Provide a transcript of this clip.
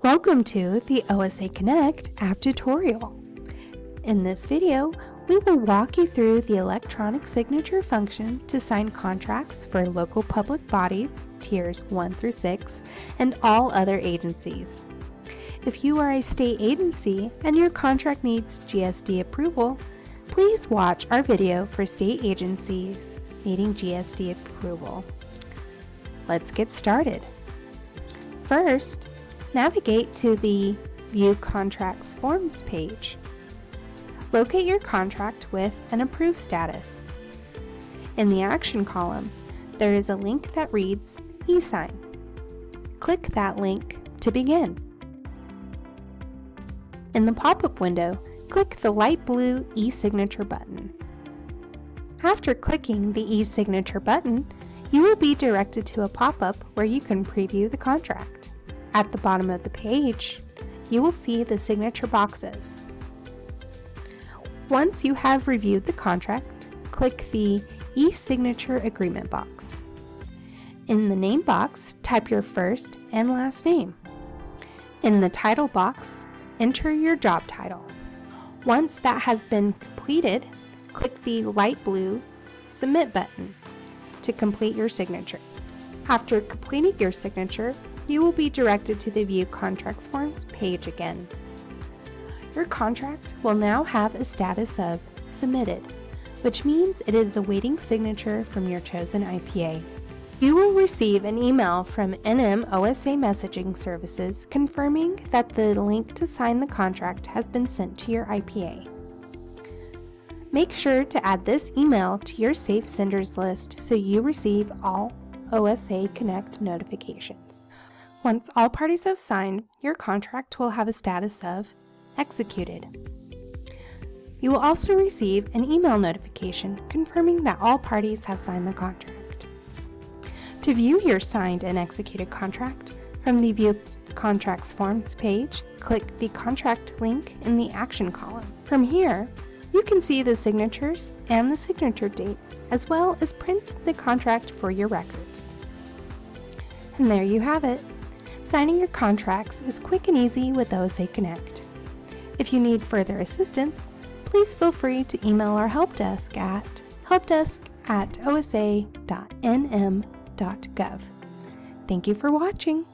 Welcome to the OSA Connect app tutorial. In this video, we will walk you through the electronic signature function to sign contracts for local public bodies, tiers 1 through 6, and all other agencies. If you are a state agency and your contract needs GSD approval, please watch our video for state agencies needing GSD approval. Let's get started. First, navigate to the View Contracts Forms page. Locate your contract with an approved status. In the Action column, there is a link that reads eSign. Click that link to begin. In the pop-up window, click the light blue eSignature button. After clicking the eSignature button, you will be directed to a pop-up where you can preview the contract. At the bottom of the page, you will see the signature boxes. Once you have reviewed the contract, click the e-signature agreement box. In the name box, type your first and last name. In the title box, enter your job title. Once that has been completed, click the light blue Submit button to complete your signature. After completing your signature, you will be directed to the View Contracts Forms page again. Your contract will now have a status of Submitted, which means it is awaiting signature from your chosen IPA. You will receive an email from NMOSA Messaging Services confirming that the link to sign the contract has been sent to your IPA. Make sure to add this email to your Safe Senders list so you receive all OSA Connect notifications. Once all parties have signed, your contract will have a status of Executed. You will also receive an email notification confirming that all parties have signed the contract. To view your signed and executed contract, from the View Contracts Forms page, click the contract link in the Action column. From here, you can see the signatures and the signature date, as well as print the contract for your records. And there you have it. Signing your contracts is quick and easy with OSA Connect. If you need further assistance, please feel free to email our help desk at helpdesk@osa.nm.gov. Thank you for watching.